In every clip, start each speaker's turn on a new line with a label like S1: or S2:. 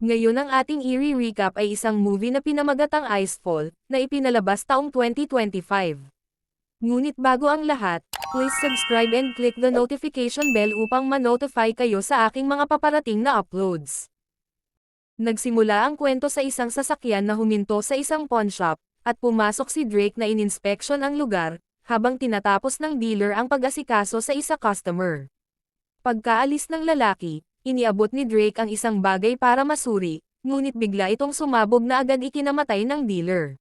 S1: Ngayon ang ating i-recap ay isang movie na pinamagatang Icefall, na ipinalabas taong 2025. Ngunit bago ang lahat, please subscribe and click the notification bell upang ma-notify kayo sa aking mga paparating na uploads. Nagsimula ang kwento sa isang sasakyan na huminto sa isang pawn shop, at pumasok si Drake na ininspeksyon ang lugar, habang tinatapos ng dealer ang pag-asikaso sa isa customer. Pagkaalis ng lalaki, iniabot ni Drake ang isang bagay para masuri, ngunit bigla itong sumabog na agad ikinamatay ng dealer.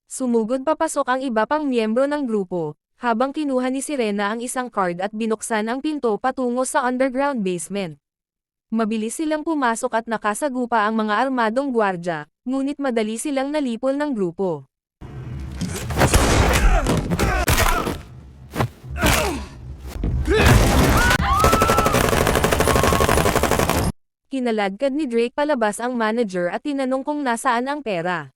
S1: Sumugod papasok ang iba pang miyembro ng grupo, habang kinuha ni Sirena ang isang card at binuksan ang pinto patungo sa underground basement. Mabilis silang pumasok at nakasagupa ang mga armadong gwardya, ngunit madali silang nalipol ng grupo. Kinaladkad ni Drake palabas ang manager at tinanong kung nasaan ang pera.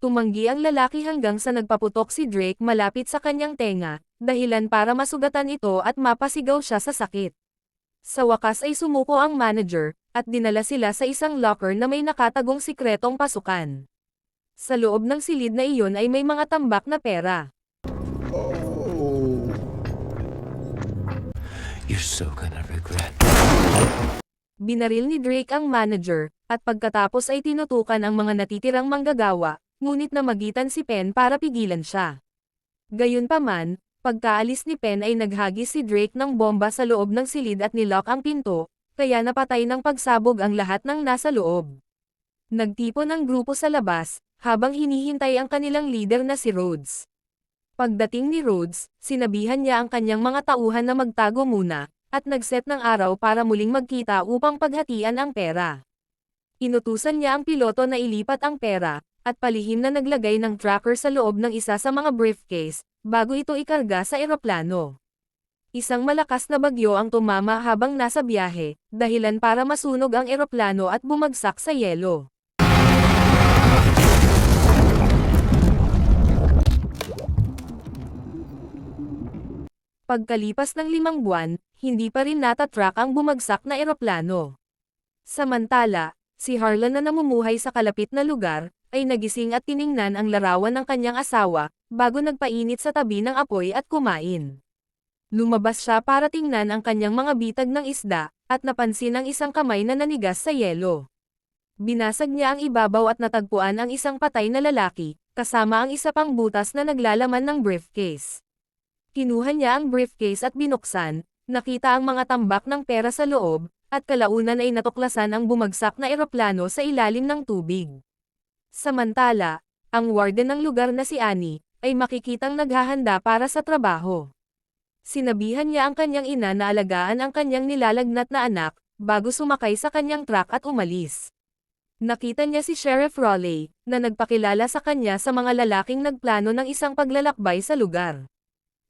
S1: Tumanggi ang lalaki hanggang sa nagpaputok si Drake malapit sa kanyang tenga, dahilan para masugatan ito at mapasigaw siya sa sakit. Sa wakas ay sumuko ang manager, at dinala sila sa isang locker na may nakatagong sikretong pasukan. Sa loob ng silid na iyon ay may mga tambak na pera.
S2: Oh. You're so gonna regret.
S1: Binaril ni Drake ang manager, at pagkatapos ay tinutukan ang mga natitirang manggagawa, ngunit namagitan si Penn para pigilan siya. Gayunpaman, pagkaalis ni Penn ay naghagis si Drake ng bomba sa loob ng silid at nilock ang pinto, kaya napatay ng pagsabog ang lahat ng nasa loob. Nagtipon ang grupo sa labas, habang hinihintay ang kanilang leader na si Rhodes. Pagdating ni Rhodes, sinabihan niya ang kanyang mga tauhan na magtago muna, at nagset ng araw para muling magkita upang paghatian ang pera. Inutusan niya ang piloto na ilipat ang pera, at palihim na naglagay ng tracker sa loob ng isa sa mga briefcase, bago ito ikarga sa eroplano. Isang malakas na bagyo ang tumama habang nasa biyahe, dahilan para masunog ang eroplano at bumagsak sa yelo. Pagkalipas ng 5 buwan, hindi pa rin natatrack ang bumagsak na eroplano. Samantala, si Harlan na namumuhay sa kalapit na lugar, ay nagising at tiningnan ang larawan ng kanyang asawa, bago nagpainit sa tabi ng apoy at kumain. Lumabas siya para tingnan ang kanyang mga bitag ng isda, at napansin ang isang kamay na nanigas sa yelo. Binasag niya ang ibabaw at natagpuan ang isang patay na lalaki, kasama ang isa pang butas na naglalaman ng briefcase. Kinuha niya ang briefcase at binuksan, nakita ang mga tambak ng pera sa loob, at kalaunan ay natuklasan ang bumagsak na eroplano sa ilalim ng tubig. Samantala, ang warden ng lugar na si Annie, ay makikitang naghahanda para sa trabaho. Sinabihan niya ang kanyang ina na alagaan ang kanyang nilalagnat na anak, bago sumakay sa kanyang truck at umalis. Nakita niya si Sheriff Raleigh, na nagpakilala sa kanya sa mga lalaking nagplano ng isang paglalakbay sa lugar.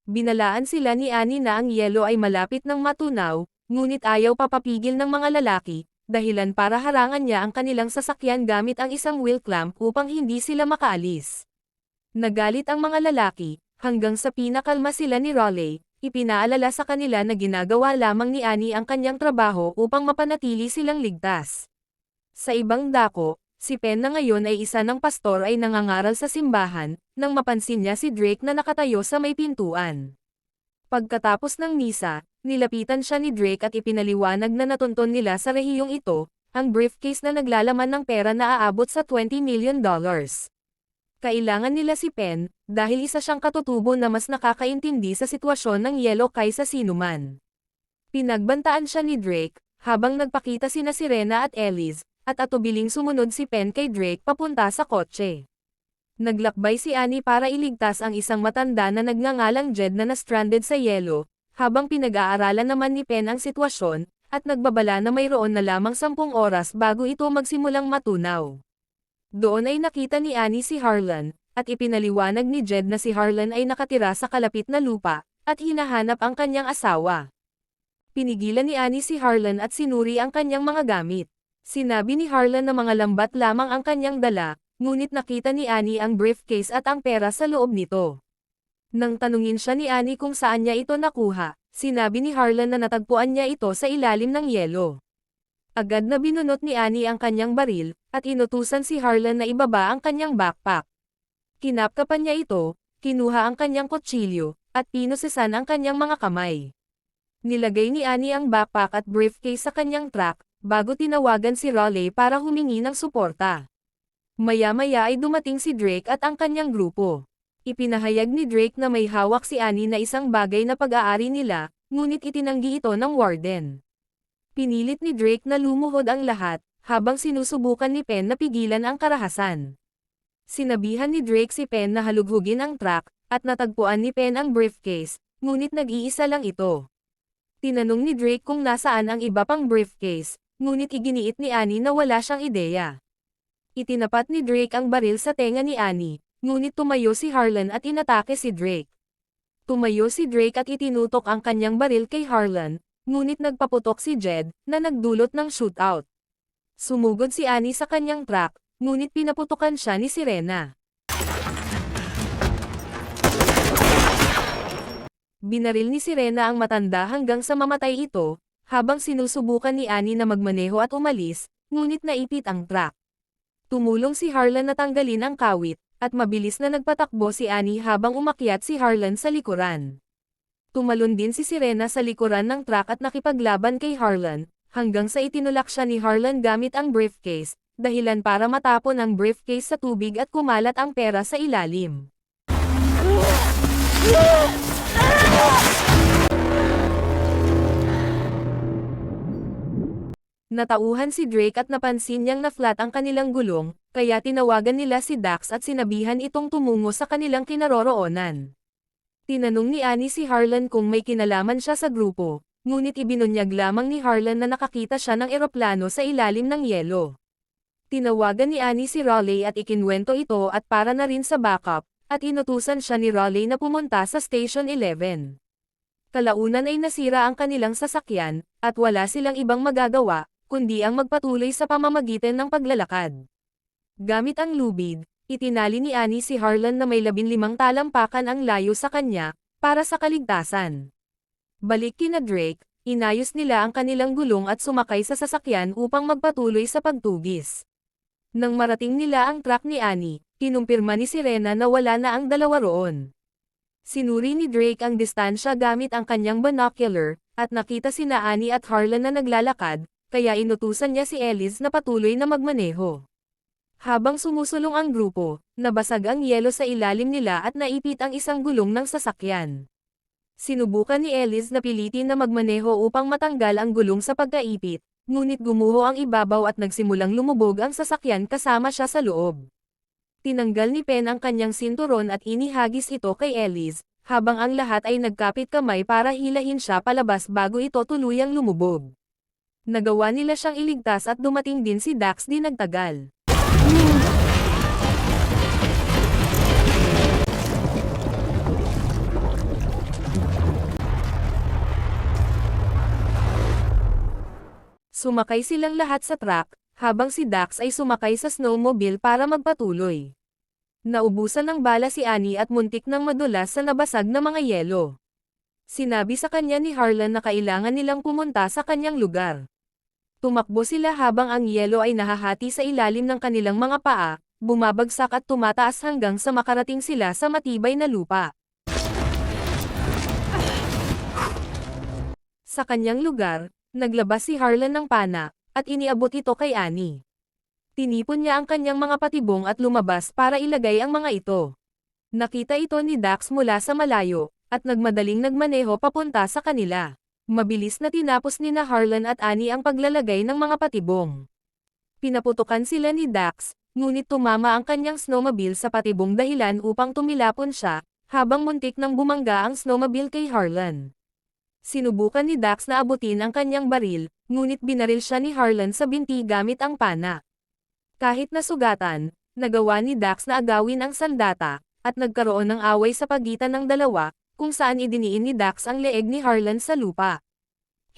S1: Binalaan sila ni Annie na ang yelo ay malapit ng matunaw, ngunit ayaw papapigil ng mga lalaki, dahilan para harangan niya ang kanilang sasakyan gamit ang isang wheel clamp upang hindi sila makaalis. Nagalit ang mga lalaki, hanggang sa pinakalma sila ni Raleigh, ipinaalala sa kanila na ginagawa lamang ni Annie ang kanyang trabaho upang mapanatili silang ligtas. Sa ibang dako, si Penn na ngayon ay isa ng pastor ay nangangaral sa simbahan, nang mapansin niya si Drake na nakatayo sa may pintuan. Pagkatapos ng misa, nilapitan siya ni Drake at ipinaliwanag na natunton nila sa rehiyong ito, ang briefcase na naglalaman ng pera na aabot sa $20 million. Kailangan nila si Penn, dahil isa siyang katutubo na mas nakakaintindi sa sitwasyon ng yelo kaysa sinuman. Pinagbantaan siya ni Drake, habang nagpakita sina Sirena at Elise, at atubiling sumunod si Penn kay Drake papunta sa kotse. Naglakbay si Annie para iligtas ang isang matanda na nagngangalang Jed na na-stranded sa yelo, habang pinag-aaralan naman ni Penn ang sitwasyon, at nagbabala na mayroon na lamang 10 oras bago ito magsimulang matunaw. Doon ay nakita ni Annie si Harlan, at ipinaliwanag ni Jed na si Harlan ay nakatira sa kalapit na lupa, at hinahanap ang kanyang asawa. Pinigilan ni Annie si Harlan at sinuri ang kanyang mga gamit. Sinabi ni Harlan na mga lambat lamang ang kanyang dala, ngunit nakita ni Annie ang briefcase at ang pera sa loob nito. Nang tanungin siya ni Annie kung saan niya ito nakuha, sinabi ni Harlan na natagpuan niya ito sa ilalim ng yelo. Agad na binunot ni Annie ang kanyang baril, at inutusan si Harlan na ibaba ang kanyang backpack. Kinapkapan niya ito, kinuha ang kanyang kutsilyo, at pinusesan ang kanyang mga kamay. Nilagay ni Annie ang backpack at briefcase sa kanyang truck, bago tinawagan si Raleigh para humingi ng suporta. Maya-maya ay dumating si Drake at ang kanyang grupo. Ipinahayag ni Drake na may hawak si Annie na isang bagay na pag-aari nila, ngunit itinanggi ito ng warden. Pinilit ni Drake na lumuhod ang lahat, habang sinusubukan ni Penn na pigilan ang karahasan. Sinabihan ni Drake si Penn na halughugin ang truck, at natagpuan ni Penn ang briefcase, ngunit nag-iisa lang ito. Tinanong ni Drake kung nasaan ang iba pang briefcase, ngunit iginiit ni Annie na wala siyang ideya. Itinapat ni Drake ang baril sa tenga ni Annie, ngunit tumayo si Harlan at inatake si Drake. Tumayo si Drake at itinutok ang kanyang baril kay Harlan, ngunit nagpaputok si Jed, na nagdulot ng shootout. Sumugod si Annie sa kanyang truck, ngunit pinaputukan siya ni Serena. Binaril ni Serena ang matanda hanggang sa mamatay ito, habang sinusubukan ni Annie na magmaneho at umalis, ngunit naipit ang truck. Tumulong si Harlan na tanggalin ang kawit, at mabilis na nagpatakbo si Annie habang umakyat si Harlan sa likuran. Tumalon din si Serena sa likuran ng truck at nakipaglaban kay Harlan, hanggang sa itinulak siya ni Harlan gamit ang briefcase, dahilan para matapon ang briefcase sa tubig at kumalat ang pera sa ilalim. Natauhan si Drake at napansin niyang na-flat ang kanilang gulong, kaya tinawagan nila si Dax at sinabihan itong tumungo sa kanilang kinaroroonan. Tinanong ni Annie si Harlan kung may kinalaman siya sa grupo, ngunit ibinunyag lamang ni Harlan na nakakita siya ng eroplano sa ilalim ng yelo. Tinawagan ni Annie si Raleigh at ikinwento ito at para na rin sa backup, at inutusan siya ni Raleigh na pumunta sa Station 11. Kalaunan ay nasira ang kanilang sasakyan, at wala silang ibang magagawa, kundi ang magpatuloy sa pamamagitan ng paglalakad. Gamit ang lubid, itinali ni Annie si Harlan na may 15 talampakan ang layo sa kanya, para sa kaligtasan. Balik kina Drake, inayos nila ang kanilang gulong at sumakay sa sasakyan upang magpatuloy sa pagtugis. Nang marating nila ang truck ni Annie, kinumpirma ni Serena na wala na ang dalawa roon. Sinuri ni Drake ang distansya gamit ang kanyang binocular, at nakita sina Annie at Harlan na naglalakad, kaya inutusan niya si Ellis na patuloy na magmaneho. Habang sumusulong ang grupo, nabasag ang yelo sa ilalim nila at naipit ang isang gulong ng sasakyan. Sinubukan ni Ellis na pilitin na magmaneho upang matanggal ang gulong sa pagkaipit, ngunit gumuho ang ibabaw at nagsimulang lumubog ang sasakyan kasama siya sa loob. Tinanggal ni Penn ang kanyang sinturon at inihagis ito kay Ellis, habang ang lahat ay nagkapit kamay para hilahin siya palabas bago ito tuluyang lumubog. Nagawa nila siyang iligtas at dumating din si Dax di nagtagal. Sumakay silang lahat sa truck, habang si Dax ay sumakay sa snowmobile para magpatuloy. Naubusan ng bala si Annie at muntik nang madulas sa nabasag na mga yelo. Sinabi sa kanya ni Harlan na kailangan nilang pumunta sa kanyang lugar. Tumakbo sila habang ang yelo ay nahahati sa ilalim ng kanilang mga paa, bumabagsak at tumataas hanggang sa makarating sila sa matibay na lupa. Sa kanyang lugar, naglabas si Harlan ng pana, at iniabot ito kay Annie. Tinipon niya ang kanyang mga patibong at lumabas para ilagay ang mga ito. Nakita ito ni Dax mula sa malayo, at nagmadaling nagmaneho papunta sa kanila. Mabilis na tinapos ni na Harlan at Annie ang paglalagay ng mga patibong. Pinaputukan sila ni Dax, ngunit tumama ang kanyang snowmobile sa patibong dahilan upang tumilapon siya, habang muntik nang bumangga ang snowmobile kay Harlan. Sinubukan ni Dax na abutin ang kanyang baril, ngunit binaril siya ni Harlan sa binti gamit ang pana. Kahit nasugatan, nagawa ni Dax na agawin ang sandata, at nagkaroon ng away sa pagitan ng dalawa, kung saan idiniin ni Dax ang leeg ni Harlan sa lupa.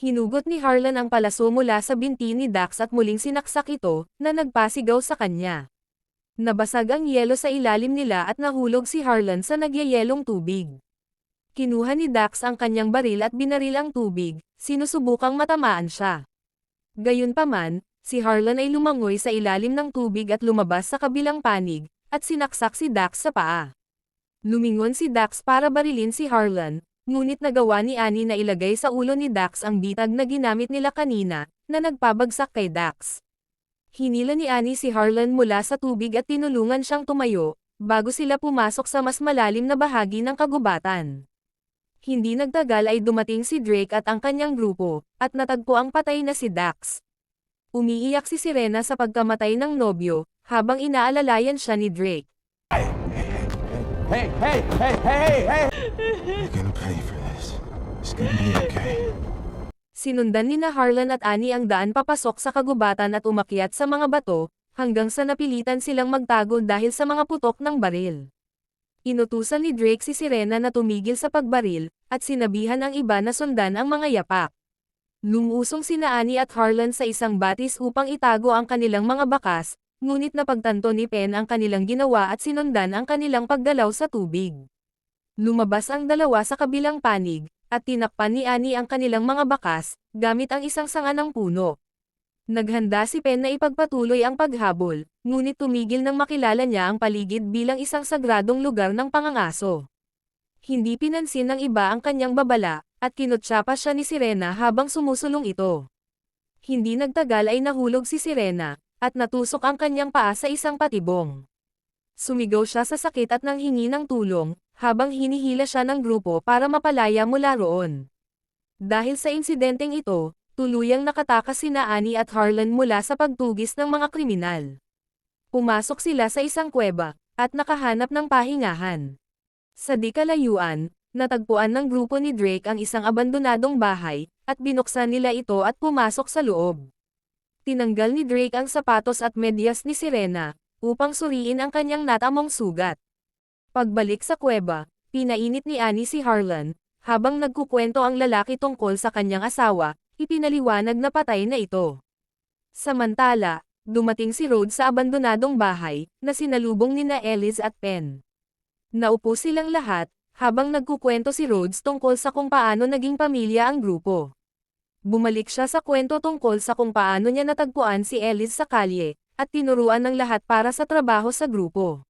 S1: Hinugot ni Harlan ang palaso mula sa binti ni Dax at muling sinaksak ito, na nagpasigaw sa kanya. Nabasag ang yelo sa ilalim nila at nahulog si Harlan sa nagyayelong tubig. Kinuha ni Dax ang kanyang baril at binaril ang tubig, sinusubukang matamaan siya. Gayunpaman, si Harlan ay lumangoy sa ilalim ng tubig at lumabas sa kabilang panig, at sinaksak si Dax sa paa. Lumingon si Dax para barilin si Harlan, ngunit nagawa ni Annie na ilagay sa ulo ni Dax ang bitag na ginamit nila kanina, na nagpabagsak kay Dax. Hinila ni Annie si Harlan mula sa tubig at tinulungan siyang tumayo, bago sila pumasok sa mas malalim na bahagi ng kagubatan. Hindi nagtagal ay dumating si Drake at ang kanyang grupo, at natagpo ang patay na si Dax. Umiiyak si Serena sa pagkamatay ng nobyo, habang inaalalayan siya ni Drake.
S3: Hey! You're gonna pay for this. It's gonna be okay.
S1: Sinundan ni na Harlan at Annie ang daan papasok sa kagubatan at umakyat sa mga bato, hanggang sa napilitan silang magtago dahil sa mga putok ng baril. Inutusan ni Drake si Serena na tumigil sa pagbaril, at sinabihan ang iba na sundan ang mga yapak. Lumusong sina Annie at Harlan sa isang batis upang itago ang kanilang mga bakas, ngunit napagtanto ni Penn ang kanilang ginawa at sinundan ang kanilang pagdalaw sa tubig. Lumabas ang dalawa sa kabilang panig, at tinakpan ni Annie ang kanilang mga bakas, gamit ang isang sanga ng puno. Naghanda si Penn na ipagpatuloy ang paghabol, ngunit tumigil nang makilala niya ang paligid bilang isang sagradong lugar ng pangangaso. Hindi pinansin ng iba ang kanyang babala, at kinutsyapa siya ni Serena habang sumusulong ito. Hindi nagtagal ay nahulog si Serena, at natusok ang kanyang paa sa isang patibong. Sumigaw siya sa sakit at nanghingi ng tulong, habang hinihila siya ng grupo para mapalaya mula roon. Dahil sa insidenteng ito, tuluyang nakatakas sina Annie at Harlan mula sa pagtugis ng mga kriminal. Pumasok sila sa isang kuweba, at nakahanap ng pahingahan. Sa di kalayuan, natagpuan ng grupo ni Drake ang isang abandonadong bahay, at binuksan nila ito at pumasok sa loob. Tinanggal ni Drake ang sapatos at medyas ni Serena, upang suriin ang kanyang natamong sugat. Pagbalik sa kuweba, pinainit ni Annie si Harlan, habang nagkukwento ang lalaki tungkol sa kanyang asawa, ipinaliwanag na patay na ito. Samantala, dumating si Rhodes sa abandonadong bahay, na sinalubong nina Ellis at Penn. Naupo silang lahat, habang nagkukwento si Rhodes tungkol sa kung paano naging pamilya ang grupo. Bumalik siya sa kwento tungkol sa kung paano niya natagpuan si Ellis sa kalye, at tinuruan ng lahat para sa trabaho sa grupo.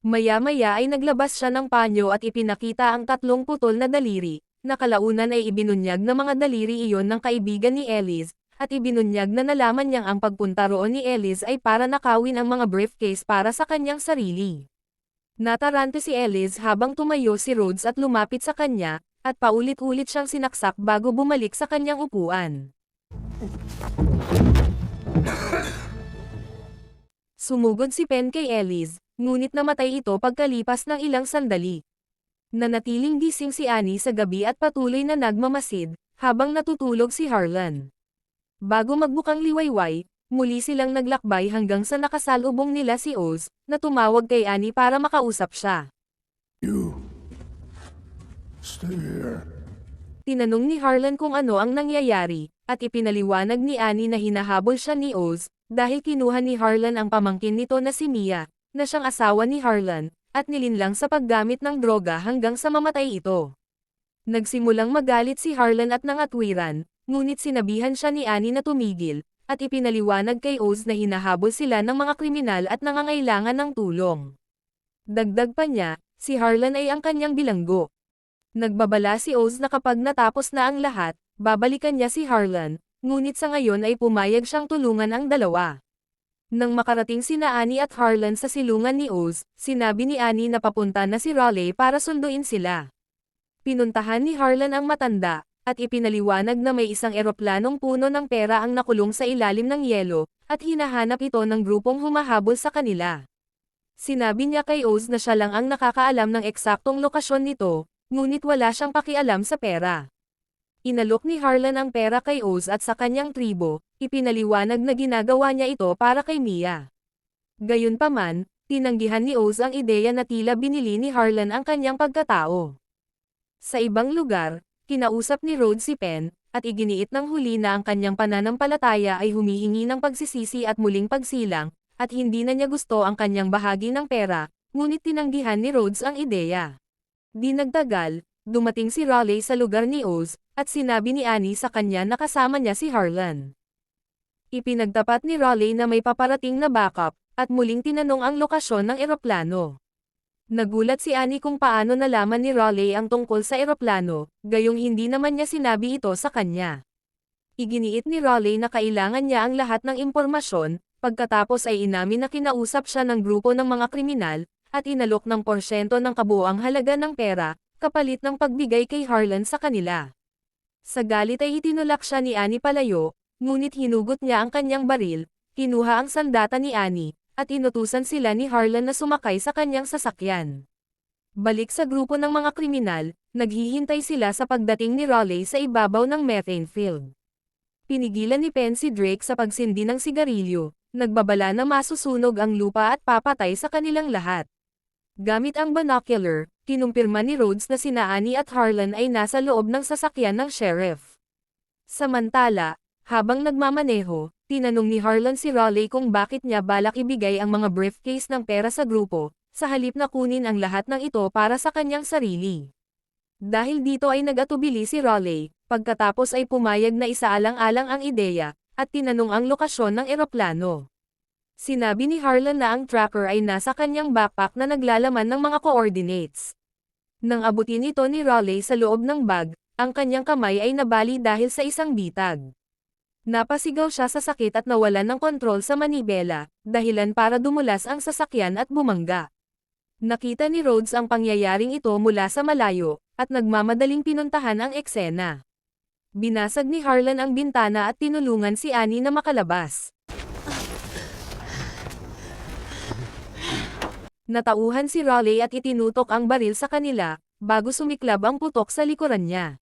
S1: Maya-maya ay naglabas siya ng panyo at ipinakita ang 3 putol na daliri, na kalaunan ay ibinunyag na mga daliri iyon ng kaibigan ni Ellis, at ibinunyag na nalaman niyang ang pagpunta roon ni Ellis ay para nakawin ang mga briefcase para sa kanyang sarili. Natarante si Ellis habang tumayo si Rhodes at lumapit sa kanya, at paulit-ulit siyang sinaksak bago bumalik sa kanyang upuan. Sumugod si Penn kay Ellis, ngunit namatay ito pagkalipas ng ilang sandali. Nanatiling gising si Annie sa gabi at patuloy na nagmamasid, habang natutulog si Harlan. Bago magbukang liwayway, muli silang naglakbay hanggang sa nakasalubong nila si Oz, na tumawag kay Annie para makausap siya.
S3: You stay here.
S1: Tinanong ni Harlan kung ano ang nangyayari, at ipinaliwanag ni Annie na hinahabol siya ni Oz, dahil kinuha ni Harlan ang pamangkin nito na si Mia, na siyang asawa ni Harlan, at nilinlang sa paggamit ng droga hanggang sa mamatay ito. Nagsimulang magalit si Harlan at nangatwiran, ngunit sinabihan siya ni Annie na tumigil, at ipinaliwanag kay Oz na hinahabol sila ng mga kriminal at nangangailangan ng tulong. Dagdag pa niya, si Harlan ay ang kanyang bilanggo. Nagbabala si Oz na kapag natapos na ang lahat, babalikan niya si Harlan, ngunit sa ngayon ay pumayag siyang tulungan ang dalawa. Nang makarating sina Annie at Harlan sa silungan ni Oz, sinabi ni Annie na papunta na si Raleigh para sunduin sila. Pinuntahan ni Harlan ang matanda, at ipinaliwanag na may isang eroplanong puno ng pera ang nakulong sa ilalim ng yelo, at hinahanap ito ng grupong humahabol sa kanila. Sinabi niya kay Oz na siya lang ang nakakaalam ng eksaktong lokasyon nito, ngunit wala siyang pakialam sa pera. Inalok ni Harlan ang pera kay Oz at sa kanyang tribo, ipinaliwanag na ginagawa niya ito para kay Mia. Gayunpaman, tinanggihan ni Oz ang ideya na tila binili ni Harlan ang kanyang pagkatao. Sa ibang lugar, kinausap ni Rhodes si Penn, at iginiit ng huli na ang kanyang pananampalataya ay humihingi ng pagsisisi at muling pagsilang, at hindi na niya gusto ang kanyang bahagi ng pera, ngunit tinanggihan ni Rhodes ang ideya. Di nagtagal, dumating si Raleigh sa lugar ni Oz, at sinabi ni Annie sa kanya na kasama niya si Harlan. Ipinagtapat ni Raleigh na may paparating na backup, at muling tinanong ang lokasyon ng eroplano. Nagulat si Annie kung paano nalaman ni Raleigh ang tungkol sa eroplano, gayong hindi naman niya sinabi ito sa kanya. Iginiit ni Raleigh na kailangan niya ang lahat ng impormasyon, pagkatapos ay inamin na kinausap siya ng grupo ng mga kriminal, at inalok ng porsyento ng kabuoang halaga ng pera, kapalit ng pagbigay kay Harlan sa kanila. Sa galit ay itinulak siya ni Annie palayo, ngunit hinugot niya ang kanyang baril, kinuha ang sandata ni Annie, at inutusan sila ni Harlan na sumakay sa kanyang sasakyan. Balik sa grupo ng mga kriminal, naghihintay sila sa pagdating ni Raleigh sa ibabaw ng methane field. Pinigilan ni Penn si Drake sa pagsindi ng sigarilyo, nagbabala na masusunog ang lupa at papatay sa kanilang lahat. Gamit ang binocular, kinumpirma ni Rhodes na sina Annie at Harlan ay nasa loob ng sasakyan ng sheriff. Samantala, habang nagmamaneho, tinanong ni Harlan si Raleigh kung bakit niya balak ibigay ang mga briefcase ng pera sa grupo, sa halip na kunin ang lahat ng ito para sa kanyang sarili. Dahil dito ay nag-atubili si Raleigh, pagkatapos ay pumayag na isaalang-alang ang ideya, at tinanong ang lokasyon ng eroplano. Sinabi ni Harlan na ang tracker ay nasa kanyang backpack na naglalaman ng mga coordinates. Nang abutin ito ni Raleigh sa loob ng bag, ang kanyang kamay ay nabali dahil sa isang bitag. Napasigaw siya sa sakit at nawalan ng kontrol sa manibela, dahilan para dumulas ang sasakyan at bumangga. Nakita ni Rhodes ang pangyayaring ito mula sa malayo, at nagmamadaling pinuntahan ang eksena. Binasag ni Harlan ang bintana at tinulungan si Annie na makalabas. Natauhan si Raleigh at itinutok ang baril sa kanila, bago sumiklab ang putok sa likuran niya.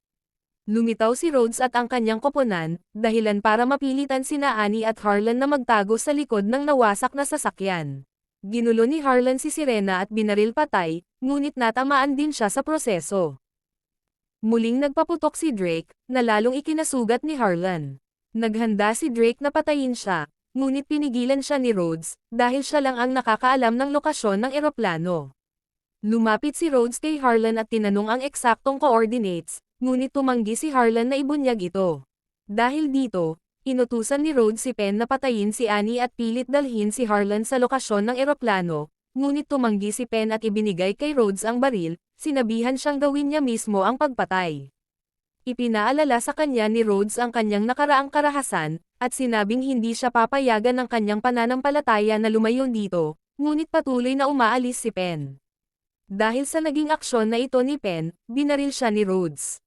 S1: Lumitaw si Rhodes at ang kanyang koponan, dahilan para mapilitan sina Annie at Harlan na magtago sa likod ng nawasak na sasakyan. Ginulo ni Harlan si Sirena at binaril patay, ngunit natamaan din siya sa proseso. Muling nagpaputok si Drake, na lalong ikinasugat ni Harlan. Naghanda si Drake na patayin siya, ngunit pinigilan siya ni Rhodes, dahil siya lang ang nakakaalam ng lokasyon ng eroplano. Lumapit si Rhodes kay Harlan at tinanong ang eksaktong coordinates, ngunit tumanggi si Harlan na ibunyag ito. Dahil dito, inutusan ni Rhodes si Penn na patayin si Annie at pilit dalhin si Harlan sa lokasyon ng eroplano, ngunit tumanggi si Penn at ibinigay kay Rhodes ang baril, sinabihan siyang gawin niya mismo ang pagpatay. Ipinaalala sa kanya ni Rhodes ang kanyang nakaraang karahasan, at sinabing hindi siya papayagan ng kanyang pananampalataya na lumayo dito, ngunit patuloy na umaalis si Penn. Dahil sa naging aksyon na ito ni Penn, binaril siya ni Rhodes.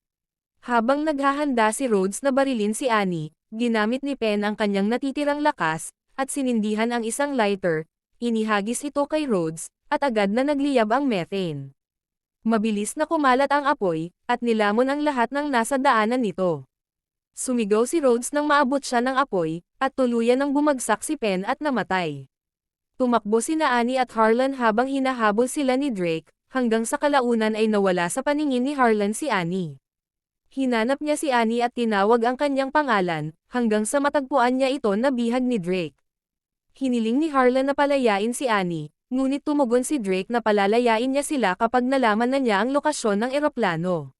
S1: Habang naghahanda si Rhodes na barilin si Annie, ginamit ni Penn ang kanyang natitirang lakas, at sinindihan ang isang lighter, inihagis ito kay Rhodes, at agad na nagliyab ang methane. Mabilis na kumalat ang apoy, at nilamon ang lahat ng nasa daanan nito. Sumigaw si Rhodes nang maabot siya ng apoy, at tuluyan ng bumagsak si Penn at namatay. Tumakbo sina Annie at Harlan habang hinahabol sila ni Drake, hanggang sa kalaunan ay nawala sa paningin ni Harlan si Annie. Hinanap niya si Annie at tinawag ang kanyang pangalan, hanggang sa matagpuan niya ito na bihag ni Drake. Hiniling ni Harlan na palayain si Annie, ngunit tumugon si Drake na palalayain niya sila kapag nalaman na niya ang lokasyon ng eroplano.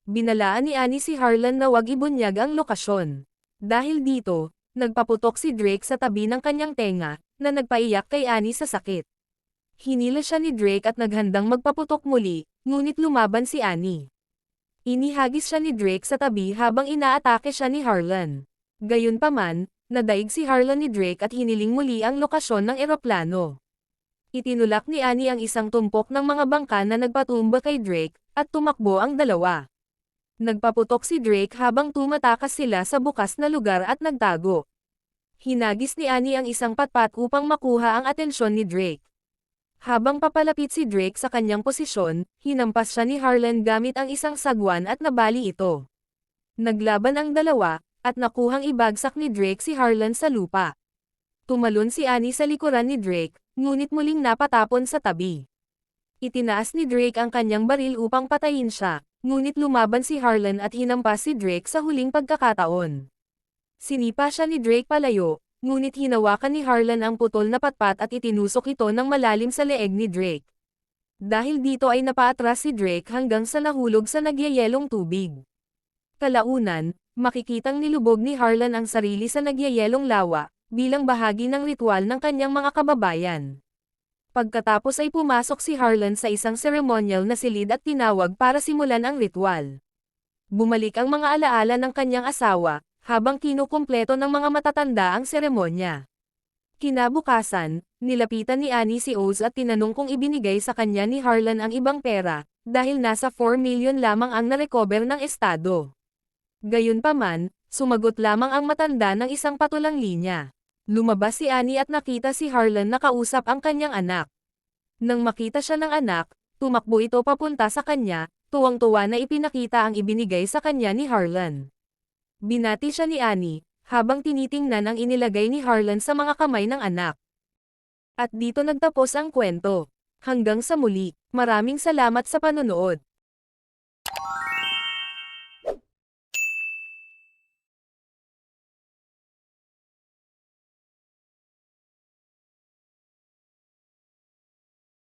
S1: Binalaan ni Annie si Harlan na wag ibunyag ang lokasyon. Dahil dito, nagpaputok si Drake sa tabi ng kanyang tenga, na nagpaiyak kay Annie sa sakit. Hinila siya ni Drake at naghandang magpaputok muli, ngunit lumaban si Annie. Inihagis siya ni Drake sa tabi habang inaatake siya ni Harlan. Gayunpaman, nadaig si Harlan ni Drake at hiniling muli ang lokasyon ng eroplano. Itinulak ni Annie ang isang tumpok ng mga bangka na nagpatumba kay Drake, at tumakbo ang dalawa. Nagpaputok si Drake habang tumatakas sila sa bukas na lugar at nagtago. Hinagis ni Annie ang isang patpat upang makuha ang atensyon ni Drake. Habang papalapit si Drake sa kanyang posisyon, hinampas siya ni Harlan gamit ang isang sagwan at nabali ito. Naglaban ang dalawa, at nakuhang ibagsak ni Drake si Harlan sa lupa. Tumalon si Annie sa likuran ni Drake, ngunit muling napatapon sa tabi. Itinaas ni Drake ang kanyang baril upang patayin siya, ngunit lumaban si Harlan at hinampas si Drake sa huling pagkakataon. Sinipa siya ni Drake palayo, ngunit hinawakan ni Harlan ang putol na patpat at itinusok ito ng malalim sa leeg ni Drake. Dahil dito ay napaatras si Drake hanggang sa nahulog sa nagyayelong tubig. Kalaunan, Makikitang nilubog ni Harlan ang sarili sa nagyayelong lawa, bilang bahagi ng ritual ng kanyang mga kababayan. Pagkatapos ay pumasok si Harlan sa isang seremonyal na silid at tinawag para simulan ang ritual. Bumalik ang mga alaala ng kanyang asawa, habang kinukumpleto ng mga matatanda ang seremonya. Kinabukasan, nilapitan ni Annie si Oz at tinanong kung ibinigay sa kanya ni Harlan ang ibang pera, dahil nasa 4 million lamang ang narecover ng estado. Gayunpaman, sumagot lamang ang matanda ng isang patulang linya. Lumabas si Annie at nakita si Harlan na kausap ang kanyang anak. Nang makita siya ng anak, tumakbo ito papunta sa kanya, tuwang-tuwa na ipinakita ang ibinigay sa kanya ni Harlan. Binati siya ni Annie, habang tinitingnan ang inilagay ni Harlan sa mga kamay ng anak. At dito nagtapos ang kwento. Hanggang sa muli, maraming salamat sa panonood.